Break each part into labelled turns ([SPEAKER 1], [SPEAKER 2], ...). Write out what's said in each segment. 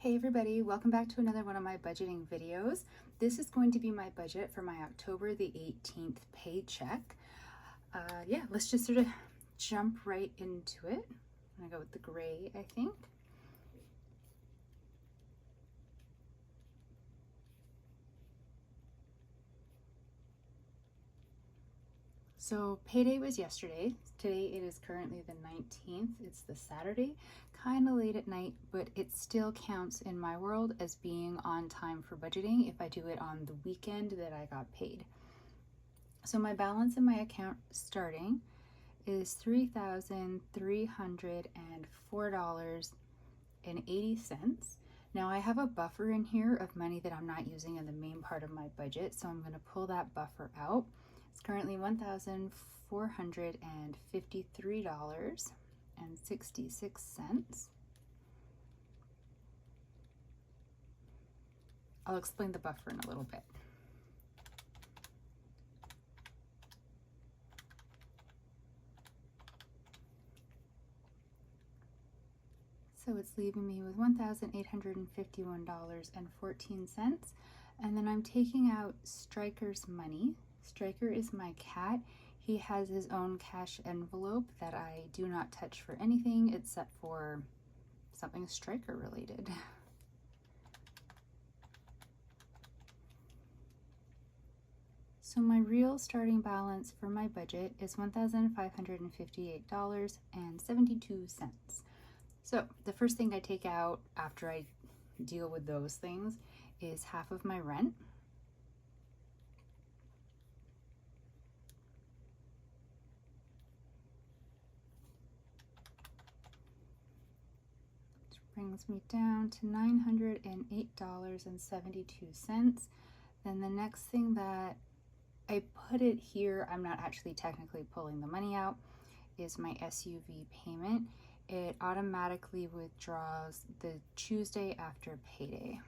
[SPEAKER 1] Hey everybody, welcome back to another one of my budgeting videos. This is going to be my budget for my October the 18th paycheck. Yeah, let's just sort of jump right into it. I'm gonna go with the gray, I think. So payday was yesterday. Today it is currently the 19th. It's the Saturday, kind of late at night, but it still counts in my world as being on time for budgeting if I do it on the weekend that I got paid. So my balance in my account starting is $3,304.80. Now I have a buffer in here of money that I'm not using in the main part of my budget, so I'm going to pull that buffer out. It's currently $1,453.66. I'll explain the buffer in a little bit. So it's leaving me with $1,851.14. And then I'm taking out Striker's money. Striker is my cat. He has his own cash envelope that I do not touch for anything except for something Striker related. So my real starting balance for my budget is $1,558.72. So the first thing I take out after I deal with those things is half of my rent. Which brings me down to $908.72. Then the next thing that I put it here, I'm not actually technically pulling the money out, is my SUV payment. It automatically withdraws the Tuesday after payday.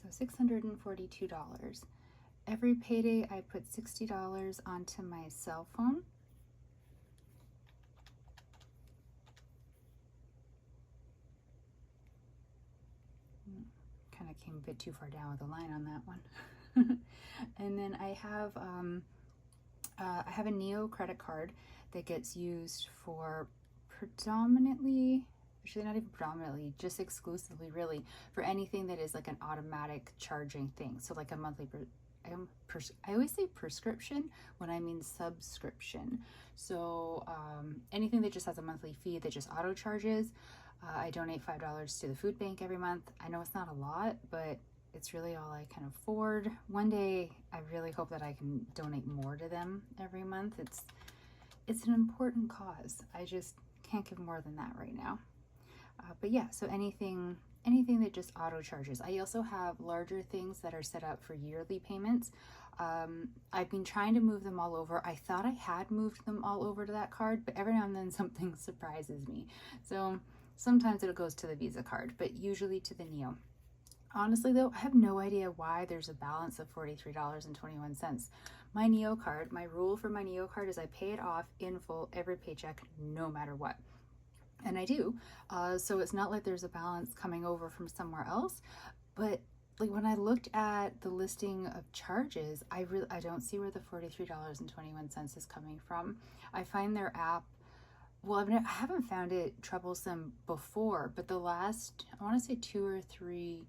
[SPEAKER 1] So $642. Every payday I put $60 onto my cell phone. Kind of came a bit too far down with the line on that one. And then I have a Neo credit card that gets used for predominantly, actually not even predominantly, just exclusively really, for anything that is like an automatic charging thing. So like a monthly, I always say prescription when I mean subscription. So anything that just has a monthly fee that just auto charges. I donate $5 to the food bank every month. I know it's not a lot, but it's really all I can afford. One day, I really hope that I can donate more to them every month. It's an important cause. I just can't give more than that right now. But yeah, so anything that just auto charges. I also have larger things that are set up for yearly payments. I've been trying to move them all over. I thought I had moved them all over to that card, but every now and then something surprises me. So sometimes it goes to the Visa card, but usually to the Neo. Honestly though, I have no idea why there's a balance of $43.21. My Neo card, my rule for my Neo card is I pay it off in full every paycheck, no matter what. And I do. So it's not like there's a balance coming over from somewhere else, but like when I looked at the listing of charges, I don't see where the $43.21 is coming from. I find their app, well, I haven't found it troublesome before, but the last, I want to say 2 or 3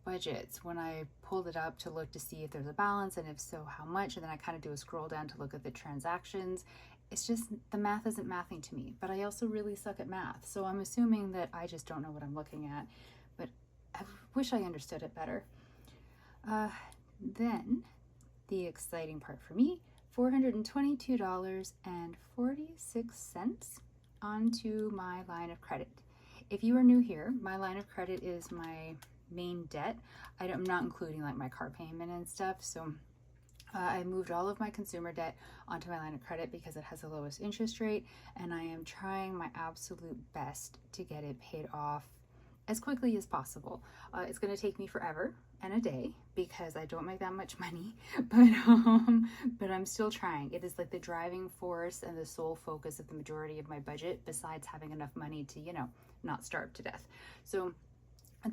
[SPEAKER 1] budgets, when I pulled it up to look to see if there's a balance and if so, how much, and then I kind of do a scroll down to look at the transactions. It's just the math isn't mathing to me, but I also really suck at math. So I'm assuming that I just don't know what I'm looking at, but I wish I understood it better. Then the exciting part for me, $422.46 onto my line of credit. If you are new here, my line of credit is my main debt. I'm not including like my car payment and stuff. So I moved all of my consumer debt onto my line of credit because it has the lowest interest rate, and I am trying my absolute best to get it paid off as quickly as possible. It's going to take me forever and a day because I don't make that much money, but I'm still trying. It is like the driving force and the sole focus of the majority of my budget, besides having enough money to, you know, not starve to death. So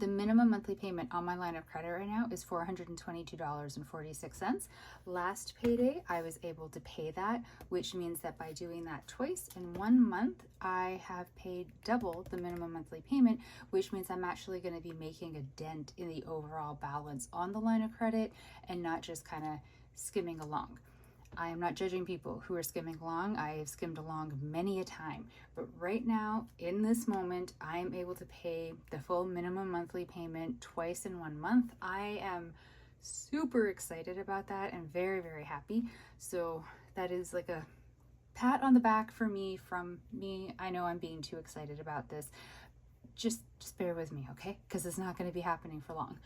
[SPEAKER 1] the minimum monthly payment on my line of credit right now is $422.46. Last payday, I was able to pay that, which means that by doing that twice in 1 month, I have paid double the minimum monthly payment, which means I'm actually going to be making a dent in the overall balance on the line of credit and not just kind of skimming along. I am not judging people who are skimming along. I have skimmed along many a time. But right now, in this moment, I am able to pay the full minimum monthly payment twice in 1 month. I am super excited about that and very, very happy. So that is like a pat on the back for me from me. I know I'm being too excited about this. Just bear with me, okay? Because it's not going to be happening for long.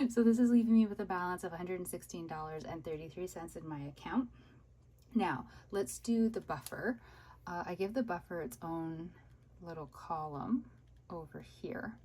[SPEAKER 1] So this is leaving me with a balance of $116.33 in my account. Now, let's do the buffer. I give the buffer its own little column over here.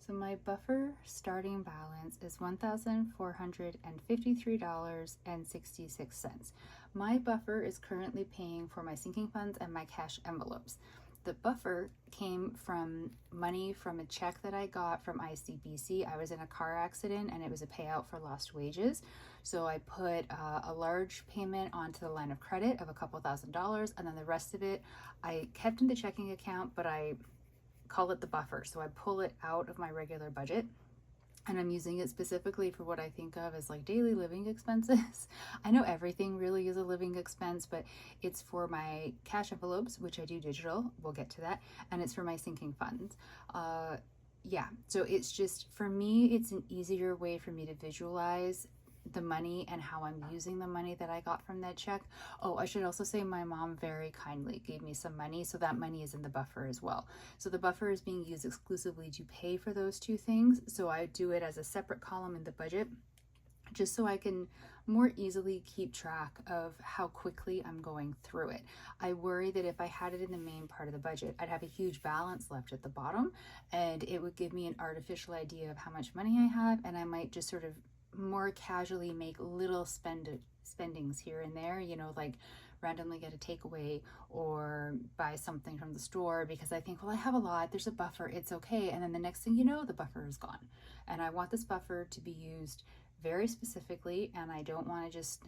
[SPEAKER 1] So my buffer starting balance is $1,453.66. My buffer is currently paying for my sinking funds and my cash envelopes. The buffer came from money from a check that I got from ICBC. I was in a car accident and it was a payout for lost wages. So I put a large payment onto the line of credit of a couple $1,000, and then the rest of it I kept in the checking account, but I call it the buffer. So I pull it out of my regular budget, and I'm using it specifically for what I think of as like daily living expenses. I know everything really is a living expense, but it's for my cash envelopes, which I do digital. We'll get to that. And it's for my sinking funds. Yeah, so it's just, for me, it's an easier way for me to visualize the money and how I'm using the money that I got from that check. Oh, I should also say my mom very kindly gave me some money, so that money is in the buffer as well. So the buffer is being used exclusively to pay for those two things. So I do it as a separate column in the budget, just so I can more easily keep track of how quickly I'm going through it. I worry that if I had it in the main part of the budget, I'd have a huge balance left at the bottom, and it would give me an artificial idea of how much money I have, and I might just sort of more casually make little spendings here and there, you know, like randomly get a takeaway or buy something from the store because I think, well, I have a lot, there's a buffer, it's okay. And then the next thing you know, the buffer is gone. And I want this buffer to be used very specifically, and I don't want to just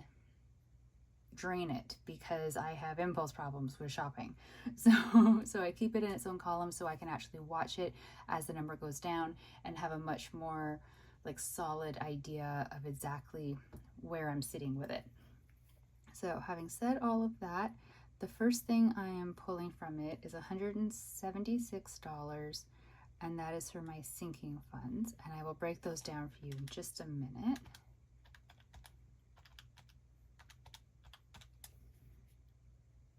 [SPEAKER 1] drain it because I have impulse problems with shopping. So I keep it in its own column so I can actually watch it as the number goes down and have a much more like solid idea of exactly where I'm sitting with it. So having said all of that, the first thing I am pulling from it is $176, and that is for my sinking funds. And I will break those down for you in just a minute.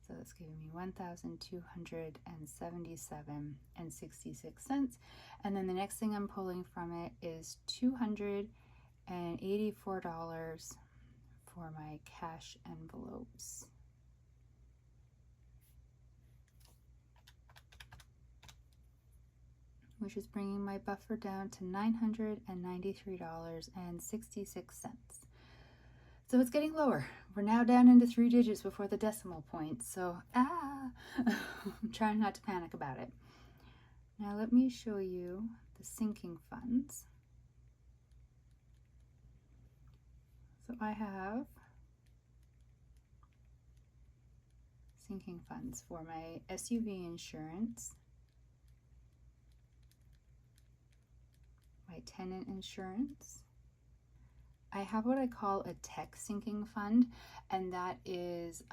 [SPEAKER 1] So that's giving me $1,277.66. And then the next thing I'm pulling from it is $284 for my cash envelopes. Which is bringing my buffer down to $993.66. So it's getting lower. We're now down into 3 digits before the decimal point. So, I'm trying not to panic about it. Now let me show you the sinking funds. So I have sinking funds for my SUV insurance, my tenant insurance. I have what I call a tech sinking fund, and that is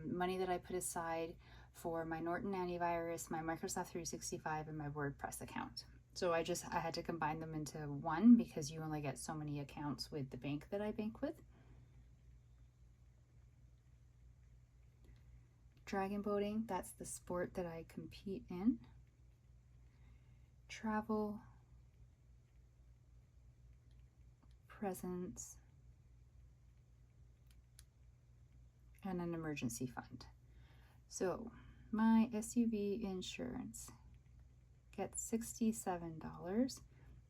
[SPEAKER 1] money that I put aside for my Norton antivirus, my Microsoft 365, and my WordPress account. So I had to combine them into one because you only get so many accounts with the bank that I bank with. Dragon boating, that's the sport that I compete in. Travel, presents, and an emergency fund. So my SUV insurance gets $67.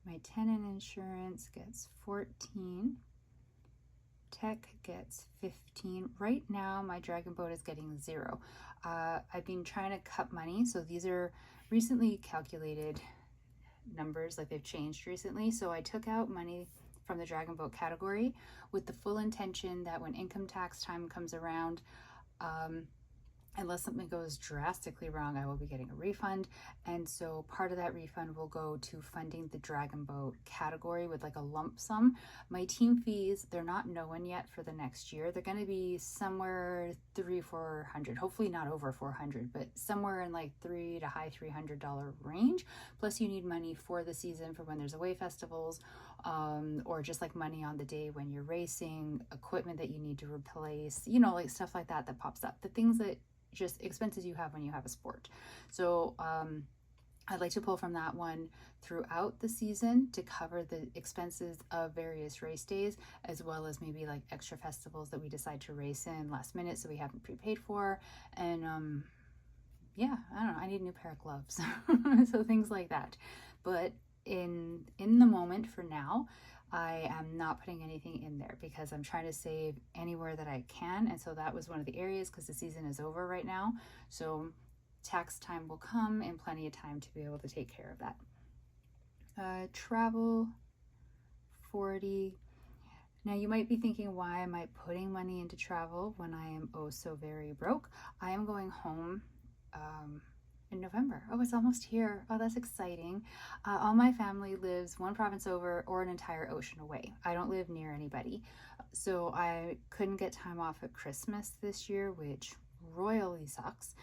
[SPEAKER 1] My tenant insurance gets 14. Tech gets 15. Right now, my Dragon Boat is getting 0. I've been trying to cut money, so these are recently calculated numbers, like they've changed recently. So I took out money from the Dragon Boat category with the full intention that when income tax time comes around, unless something goes drastically wrong, I will be getting a refund. And so part of that refund will go to funding the Dragon Boat category with like a lump sum. My team fees, they're not known yet for the next year. They're going to be somewhere $300-400, hopefully not over 400, but somewhere in like $300 to high $300 range. Plus you need money for the season, for when there's away festivals, or just like money on the day when you're racing, equipment that you need to replace, you know, like stuff like that pops up. The things that just expenses you have when you have a sport. So I'd like to pull from that one throughout the season to cover the expenses of various race days, as well as maybe like extra festivals that we decide to race in last minute so we haven't prepaid for. And yeah, I don't know, I need a new pair of gloves. So things like that. But in the moment for now, I am not putting anything in there because I'm trying to save anywhere that I can. And so that was one of the areas, because the season is over right now. So tax time will come and plenty of time to be able to take care of that. Travel, 40. Now you might be thinking, why am I putting money into travel when I am oh so very broke? I am going home in November. Oh, it's almost here. Oh, that's exciting. All my family lives one province over or an entire ocean away. I don't live near anybody. So I couldn't get time off at Christmas this year, which royally sucks.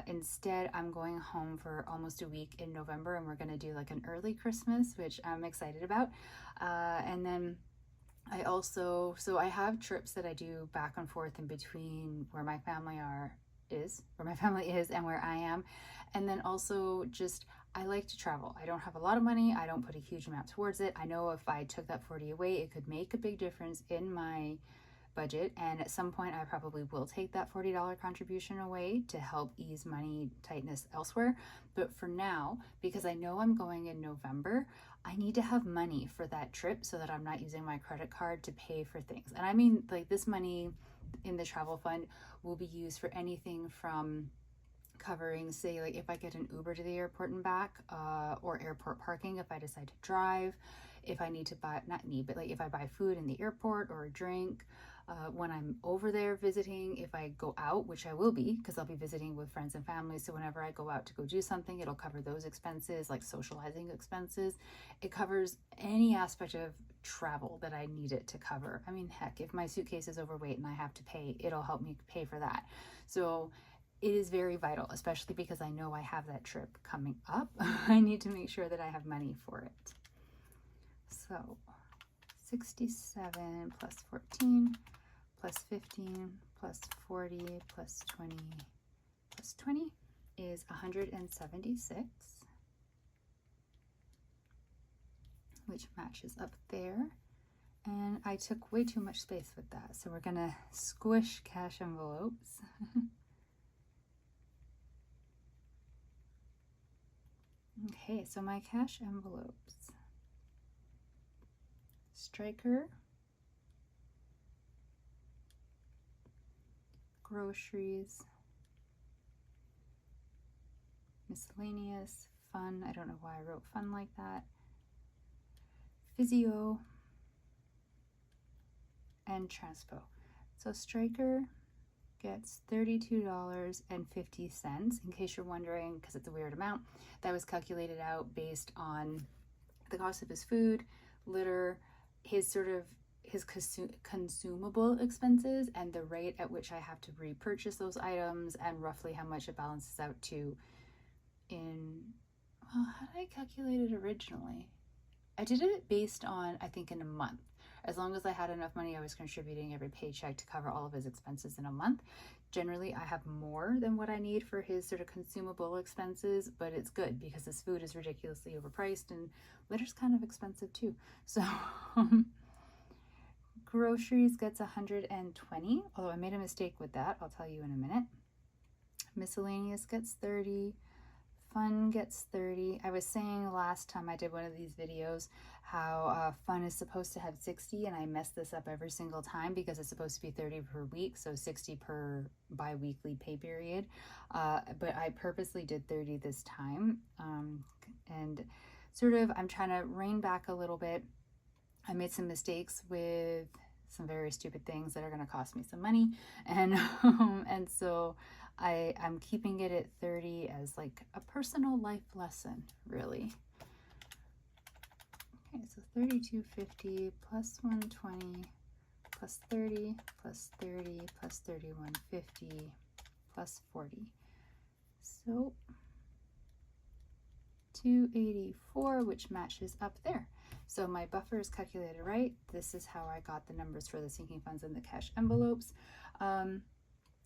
[SPEAKER 1] Instead, I'm going home for almost a week in November, and we're going to do like an early Christmas, which I'm excited about. And then I also, so I have trips that I do back and forth in between where my family is and where I am. And then also just, I like to travel. I don't have a lot of money. I don't put a huge amount towards it. I know if I took that 40 away, it could make a big difference in my budget. And at some point I probably will take that $40 contribution away to help ease money tightness elsewhere. But for now, because I know I'm going in November, I need to have money for that trip so that I'm not using my credit card to pay for things. And I mean, like, this money in the travel fund will be used for anything from covering, say, like if I get an Uber to the airport and back, or airport parking if I decide to drive, if I need to buy, not need, but like if I buy food in the airport or a drink, when I'm over there visiting, if I go out, which I will be, because I'll be visiting with friends and family. So whenever I go out to go do something, it'll cover those expenses, like socializing expenses. It covers any aspect of travel that I need it to cover. I mean, heck, if my suitcase is overweight and I have to pay, it'll help me pay for that. So it is very vital, especially because I know I have that trip coming up. I need to make sure that I have money for it. So 67 plus 14 plus 15 plus 40 plus 20 plus 20 is 176, which matches up there. And I took way too much space with that, so we're gonna squish cash envelopes. Okay, so my cash envelopes. Striker, groceries, miscellaneous, fun, I don't know why I wrote fun like that, physio, and transpo. So Striker gets $32.50, in case you're wondering, because it's a weird amount. That was calculated out based on the cost of his food, litter, his consumable expenses, and the rate at which I have to repurchase those items, and roughly how much it balances out to in, well, how did I calculate it originally? I did it based on, I think, in a month. As long as I had enough money, I was contributing every paycheck to cover all of his expenses in a month. Generally, I have more than what I need for his sort of consumable expenses, but it's good because his food is ridiculously overpriced and litter's kind of expensive too. So groceries gets 120, although I made a mistake with that. I'll tell you in a minute. Miscellaneous gets 30. fun gets 30. I was saying last time I did one of these videos how fun is supposed to have 60, and I mess this up every single time because it's supposed to be 30 per week, so 60 per bi-weekly pay period. But I purposely did 30 this time, and sort of I'm trying to rein back a little bit. I made some mistakes with some very stupid things that are going to cost me some money, and and so I'm keeping it at 30 as like a personal life lesson, really. Okay, so 3250 plus 120 plus 30 plus 30 plus 3150 plus 40. So 284, which matches up there. So my buffer is calculated right. This is how I got the numbers for the sinking funds and the cash envelopes.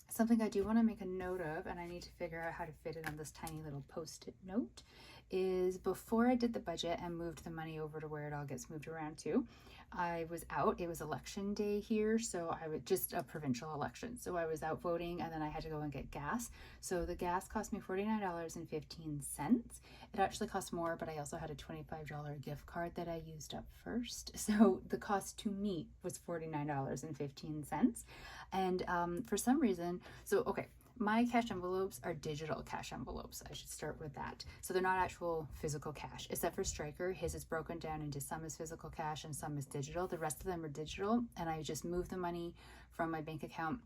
[SPEAKER 1] Something I do want to make a note of, and I need to figure out how to fit it on this tiny little post-it note, is before I did the budget and moved the money over to where it all gets moved around to, I was out. It was election day here, so I was just a provincial election. So I was out voting, and then I had to go and get gas. So the gas cost me $49.15. It actually cost more, but I also had a $25 gift card that I used up first. So the cost to me was $49.15. And for some reason, okay, my cash envelopes are digital cash envelopes. I should start with that. So they're not actual physical cash, except for Stryker. His is broken down into some is physical cash and some is digital. The rest of them are digital, and I just move the money from my bank account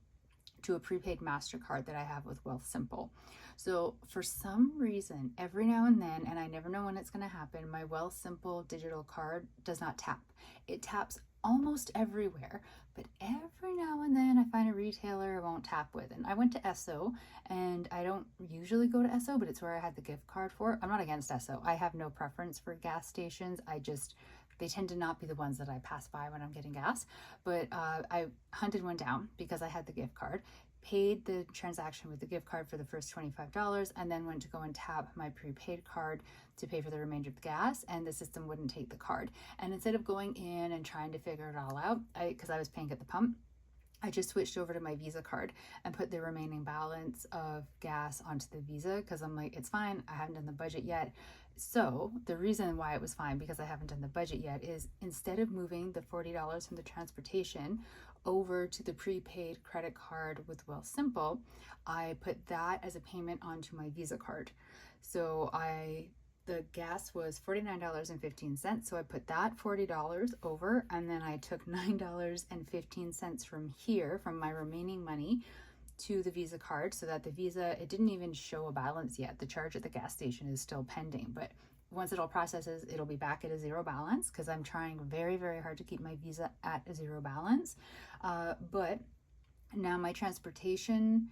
[SPEAKER 1] to a prepaid MasterCard that I have with Wealthsimple. So for some reason, every now and then, and I never know when it's going to happen, my Wealthsimple digital card does not tap. It taps almost everywhere, but every now and then I find a retailer I won't tap with. And I went to Esso, and I don't usually go to Esso, but it's where I had the gift card for. I'm not against Esso. I have no preference for gas stations. They tend to not be the ones that I pass by when I'm getting gas, but I hunted one down because I had the gift card, paid the transaction with the gift card for the first $25, and then went to go and tap my prepaid card to pay for the remainder of the gas, and the system wouldn't take the card. And instead of going in and trying to figure it all out, because I was paying at the pump, I just switched over to my Visa card and put the remaining balance of gas onto the Visa because I'm like, it's fine, I haven't done the budget yet. So the reason why it was fine, because I haven't done the budget yet, is instead of moving the $40 from the transportation over to the prepaid credit card with Wealthsimple, I put that as a payment onto my Visa card. So the gas was $49.15, so I put that $40 over, and then I took $9.15 from here, from my remaining money, to the Visa card, so that the Visa, it didn't even show a balance yet. The charge at the gas station is still pending, but once it all processes, it'll be back at a zero balance, because I'm trying very, very hard to keep my Visa at a zero balance. But now my transportation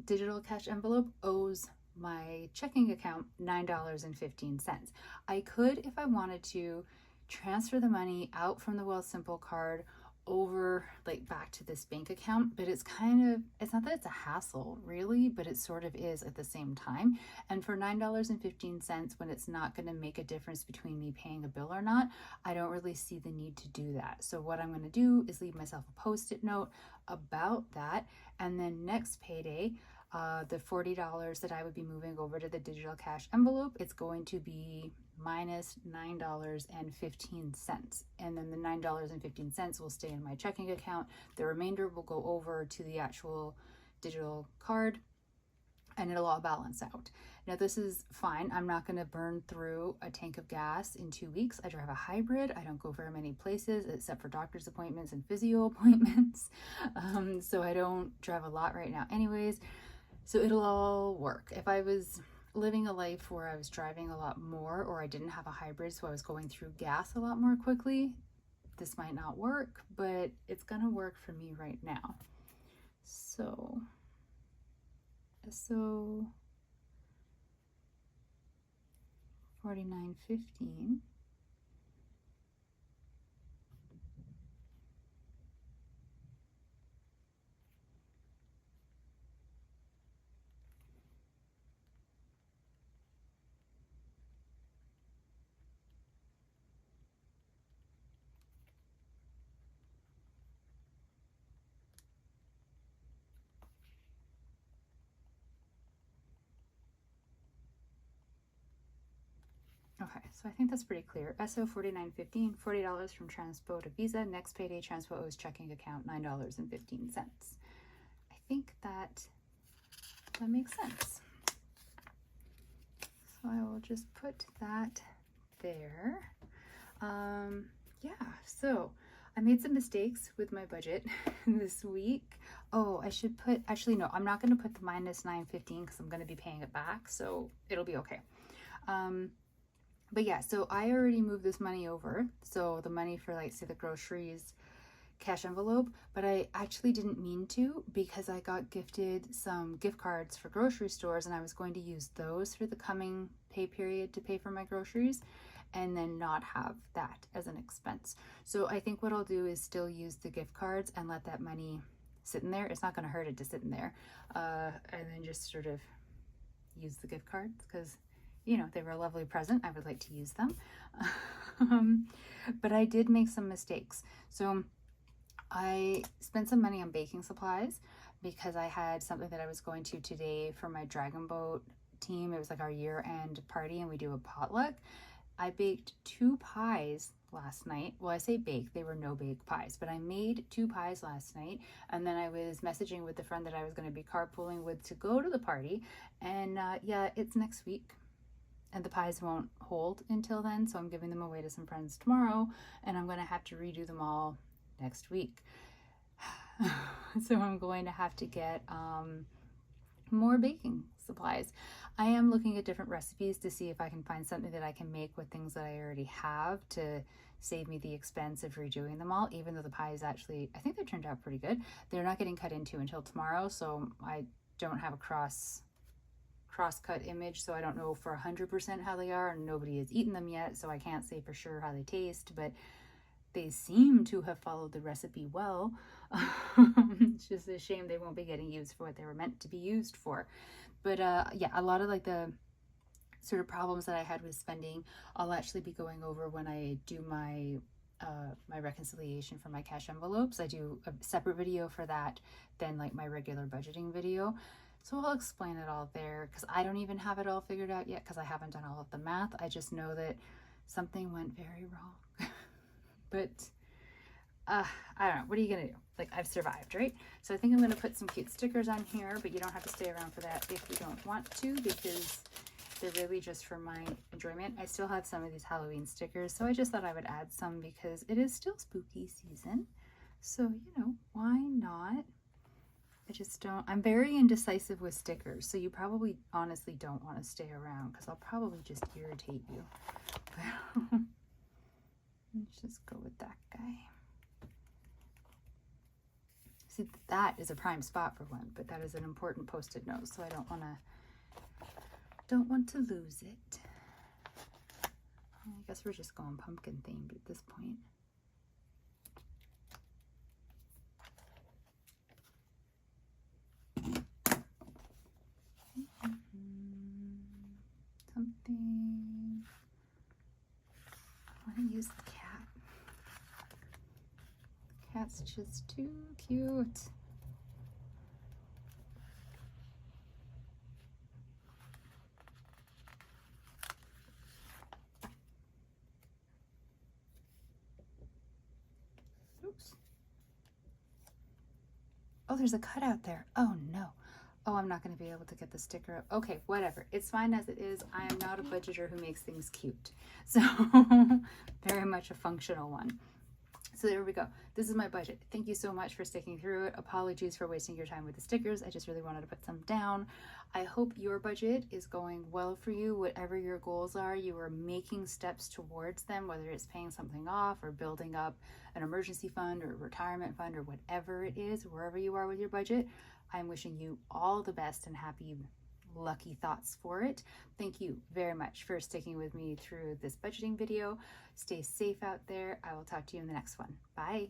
[SPEAKER 1] digital cash envelope owes my checking account $9.15. I could, if I wanted to, transfer the money out from the Wealthsimple card over, like, back to this bank account, but it's not that it's a hassle really, but it sort of is at the same time. And for $9.15, when it's not going to make a difference between me paying a bill or not, I don't really see the need to do that. So what I'm going to do is leave myself a post-it note about that, and then next payday, the $40 that I would be moving over to the digital cash envelope, it's going to be minus $9.15. And then the $9.15 will stay in my checking account. The remainder will go over to the actual digital card, and it'll all balance out. Now this is fine. I'm not going to burn through a tank of gas in 2 weeks. I drive a hybrid. I don't go very many places except for doctor's appointments and physio appointments. So I don't drive a lot right now anyways. So it'll all work. If I was living a life where I was driving a lot more, or I didn't have a hybrid, so I was going through gas a lot more quickly, this might not work, but it's gonna work for me right now. So $49.15. Okay, so I think that's pretty clear. SO $49.15, $40 from Transpo to Visa. Next payday, Transpo owes checking account $9.15. I think that makes sense. So I will just put that there. Yeah, so I made some mistakes with my budget this week. Oh, I should put, actually, no, I'm not going to put the minus $9.15 because I'm going to be paying it back, so it'll be okay. But yeah, so I already moved this money over. So the money for, like, say, the groceries cash envelope, but I actually didn't mean to because I got gifted some gift cards for grocery stores and I was going to use those for the coming pay period to pay for my groceries and then not have that as an expense. So I think what I'll do is still use the gift cards and let that money sit in there. It's not going to hurt it to sit in there. And then just sort of use the gift cards because, you know, they were a lovely present. I would like to use them. But I did make some mistakes. So I spent some money on baking supplies because I had something that I was going to today for my Dragon Boat team. It was like our year-end party and we do a potluck. I baked 2 pies last night. Well, I say baked, they were no-bake pies, but I made 2 pies last night, and then I was messaging with the friend that I was going to be carpooling with to go to the party, and yeah, it's next week, and the pies won't hold until then, so I'm giving them away to some friends tomorrow, and I'm going to have to redo them all next week. So I'm going to have to get more baking supplies. I am looking at different recipes to see if I can find something that I can make with things that I already have to save me the expense of redoing them all, even though the pies actually, I think they turned out pretty good. They're not getting cut into until tomorrow, so I don't have a cross-cut image, so I don't know for 100% how they are, and nobody has eaten them yet, so I can't say for sure how they taste, but they seem to have followed the recipe well. It's just a shame they won't be getting used for what they were meant to be used for. But yeah, a lot of like the sort of problems that I had with spending, I'll actually be going over when I do my my reconciliation for my cash envelopes. I do a separate video for that than like my regular budgeting video. So I'll explain it all there because I don't even have it all figured out yet because I haven't done all of the math. I just know that something went very wrong. But I don't know, what are you gonna do? Like, I've survived, right? So I think I'm gonna put some cute stickers on here, but you don't have to stay around for that if you don't want to, because they're really just for my enjoyment. I still have some of these Halloween stickers, so I just thought I would add some because it is still spooky season. So, you know, why not? I just don't, I'm very indecisive with stickers, so you probably honestly don't want to stay around because I'll probably just irritate you. Let's just go with that guy. See, that is a prime spot for one, but that is an important post-it note, so I don't want to lose it. I guess we're just going pumpkin themed at this point. Something. I want to use the cat. The cat's just too cute. Oops. Oh, there's a cutout there. Oh no. Oh, I'm not going to be able to get the sticker up. Okay, whatever. It's fine as it is. I am not a budgeter who makes things cute. So, very much a functional one. So there we go. This is my budget. Thank you so much for sticking through it. Apologies for wasting your time with the stickers. I just really wanted to put some down. I hope your budget is going well for you. Whatever your goals are, you are making steps towards them, whether it's paying something off or building up an emergency fund or a retirement fund or whatever it is, wherever you are with your budget. I'm wishing you all the best and happy, lucky thoughts for it. Thank you very much for sticking with me through this budgeting video. Stay safe out there. I will talk to you in the next one. Bye.